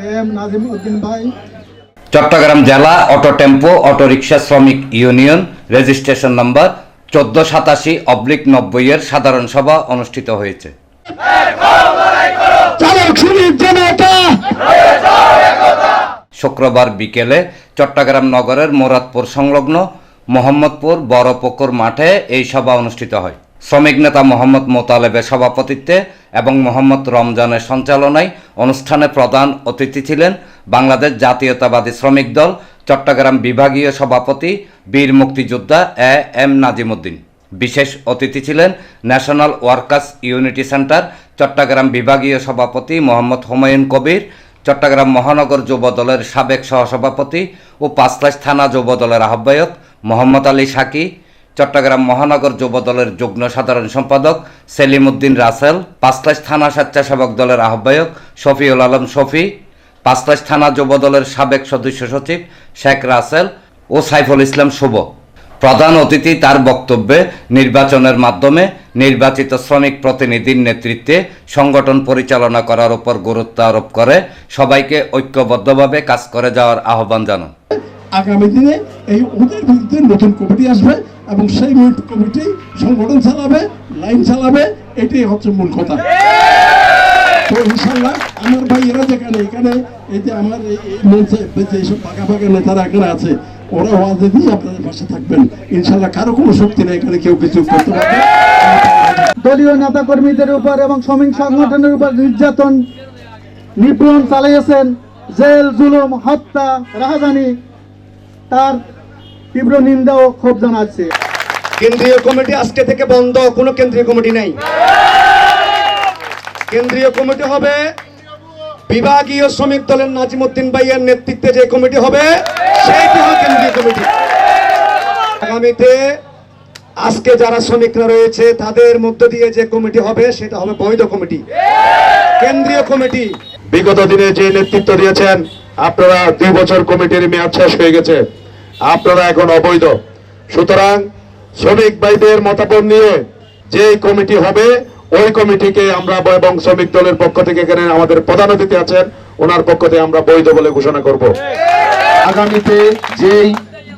M Nazim Uddin ভাই। চট্টগ্রাম জেলা auto tempo autorickshaw শ্রমিক ইউনিয়ন রেজিস্ট্রেশন নম্বর 1487/90 এর সাধারণ সভা অনুষ্ঠিত হয়েছে। শুক্রবার বিকেলে চট্টগ্রাম নগরের মুরাদপুর সংলগ্ন মোহাম্মদপুর বড়পুকুর মাঠে এই সভা অনুষ্ঠিত হয়। শ্রমিক নেতা মোহাম্মদ মোতালেবের সভাপতিত্বে এবং মোহাম্মদ রমজানের সঞ্চালনায় অনুষ্ঠানে প্রধান অতিথি ছিলেন বাংলাদেশ জাতীয়তাবাদী শ্রমিক দল চট্টগ্রাম বিভাগীয় সভাপতি বীর মুক্তিযোদ্ধা এম নাজিম উদ্দিন। বিশেষ অতিথি ছিলেন National Workers Unity Centre Chattogram বিভাগীয় সভাপতি মোহাম্মদ হুমায়ুন কবির, চট্টগ্রাম মহানগর যুব দলের সাবেক সহসভাপতি ও পাঁচলাশ থানা যুব দলের আহ্বায়ক মোহাম্মদ আলী সাকি, চট্টগ্রাম মহানগর যুব দলের যুগ্ম সাধারণ সম্পাদক সেলিম উদ্দিন রাসেল, পাঁচলাশ থানা স্বেচ্ছাসেবক দলের আহ্বায়ক শফিউল আলম শফি, পাঁচলাশ থানা যুব দলের সাবেক সদস্য সচিব শেখ রাসেল ও সাইফুল ইসলাম শুভ। প্রধান অতিথি তার বক্তব্যে নির্বাচনের মাধ্যমে নির্বাচিত শ্রমিক প্রতিনিধির নেতৃত্বে সংগঠন পরিচালনা করার উপর গুরুত্ব আরোপ করে সবাইকে ঐক্যবদ্ধভাবে কাজ করে যাওয়ার আহ্বান জানান। আগামী দিনে এই ওদের বিরুদ্ধে নতুন কমিটি আসবে এবং সেই কমিটি সংগঠন চালাবে, লাইন চালাবে, এটাই হচ্ছে মূল কথা। তো ইনশাল্লাহ আমার ভাইয়েরা যেখানে এখানে এই যে আমার এই মঞ্চে যেসব ফাঁকা ফাঁকা নেতারা এখানে আছে, ওরা ওয়াদে দিয়ে আপনাদের পাশে থাকবেন। ইনশাল্লাহ কারো কোনো শক্তি নেই এখানে কেউ কিছু করতে পারবে। দলীয় নেতা কর্মীদের উপর এবং শ্রমিক সংগঠনের উপর নির্যাতন নিপীড়ন চালিয়েছেন, জেল, জুলুম, হত্যা, রাহাজানি, তার তীব্র নিন্দা ও ক্ষোভ জানাচ্ছে। কেন্দ্রীয় কমিটি আজকে থেকে বন্ধ, কোনো কেন্দ্রীয় কমিটি নেই। কেন্দ্রীয় কমিটি হবে বিভাগীয় শ্রমিক দলের নাজিম উদ্দিন ভাইয়ের নেতৃত্বে যে কমিটি হবে সেইটি হবে কেন্দ্রীয় কমিটি। আগামীতে আজকে যারা শ্রমিকরা রয়েছে তাদের মধ্য দিয়ে যে কমিটি হবে সেটা হবে বৈধ কমিটি, কেন্দ্রীয় কমিটি। বিগত দিনে যে নেতৃত্ব দিয়েছেন আপনারা 2 বছর কমিটির মেয়াদ শেষ হয়ে গেছে, আপনারা এখন অবৈধ। সুতরাং শ্রমিক ভাইদের মতামত নিয়ে যে কমিটি হবে ওই কমিটিকে আমরা এবং শ্রমিক দলের পক্ষ থেকে এখানে আমাদের প্রধান অতিথি আছেন ওনার পক্ষ থেকে আমরা বৈধ বলে ঘোষণা করব। আগামীতে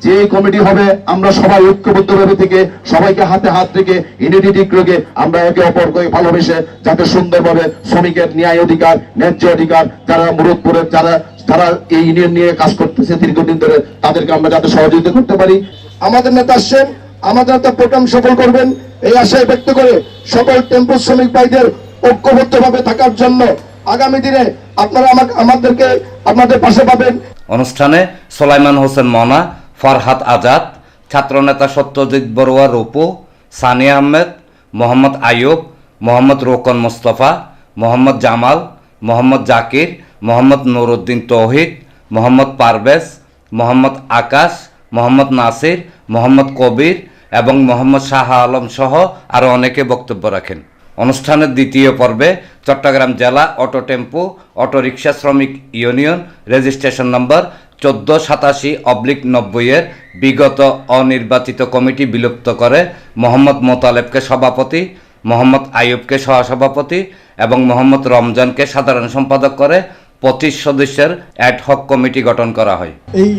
যে কমিটি হবে আমরা সবাই ঐক্যবদ্ধভাবে থেকে সবাইকে হাতে হাত রেখে ইউনিটি রেখে আমরা একে অপরকে ভালোবেসে যাতে সুন্দরভাবে শ্রমিকের ন্যায় অধিকার, ন্যায্য অধিকার, যারা মুরাদপুরের যারা এই ইউনিয়ন নিয়ে কাজ করতেছে দীর্ঘদিন ধরে তাদেরকে আমরা যাতে সহযোগিতা করতে পারি। আমাদের নেতা আসছেন, আমাদের নেতা প্রোগ্রাম সফল করবেন এই আশায় ব্যক্ত করে সকল টেম্পো শ্রমিক ভাইদের ঐক্যবদ্ধভাবে থাকার জন্য আগামী দিনে আপনারা আমাদেরকে আপনাদের পাশে পাবেন। অনুষ্ঠানে সোলাইমান হোসেন মনা, ফরহাদ আজাদ, ছাত্রনেতা সত্যজিৎ বড়ুয়া রূপু, সানিয়া আহমেদ, মোহাম্মদ আইয়ুব, মোহাম্মদ রোকন মুস্তফা, মোহাম্মদ জামাল, মোহাম্মদ জাকির, মোহাম্মদ নুরউদ্দিন তৌহিদ, মোহাম্মদ পারভেজ, মোহাম্মদ আকাশ, মোহাম্মদ নাসির, মোহাম্মদ কবির এবং মোহাম্মদ শাহ আলম সহ আরও অনেকে বক্তব্য রাখেন। অনুষ্ঠানের দ্বিতীয় পর্বে চট্টগ্রাম জেলা অটো টেম্পো অটোরিকশা শ্রমিক ইউনিয়ন রেজিস্ট্রেশন নম্বর 1487/90 এর বিগত অনির্বাচিত কমিটি বিলুপ্ত করে মোহাম্মদ মোতালেবকে সভাপতি, মোহাম্মদ আইয়ুবকে সহসভাপতি এবং মোহাম্মদ রমজানকে সাধারণ সম্পাদক করে 25 সদস্যের অ্যাডহক কমিটি গঠন করা হয়।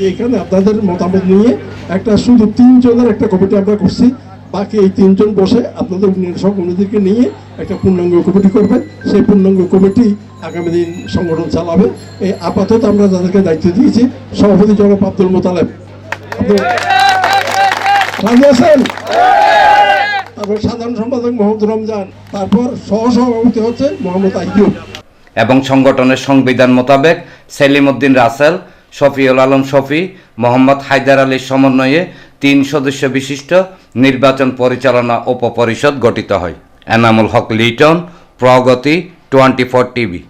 এইখানে আপনাদের মতামত নিয়ে একটা শুধু 3 জনের একটা কমিটি আমরা করছি, বাকি এই 3 জন বসে আপনাদের সব কমিটিকে নিয়ে একটা পূর্ণাঙ্গ কমিটি করবেন। সেই পূর্ণাঙ্গ কমিটি আগামী দিন সংগঠন চালাবে। এই আপাতত আমরা যাদেরকে দায়িত্ব দিয়েছি, সভাপতি জনাব আব্দুল মোতালেব, রাজি আছেন? তারপর সাধারণ সম্পাদক মোহাম্মদ রমজান, তারপর সহসভাপতি হচ্ছে মোহাম্মদ আইয়ুব এবং সংগঠনের সংবিধান মোতাবেক সেলিম উদ্দিন রাসেল, শফিউল আলম শফি, মোহাম্মদ হায়দার আলীর সমন্বয়ে 3 সদস্য বিশিষ্ট নির্বাচন পরিচালনা উপপরিষদ গঠিত হয়। এনামুল হক লিটন, প্রগতি 24 টিভি।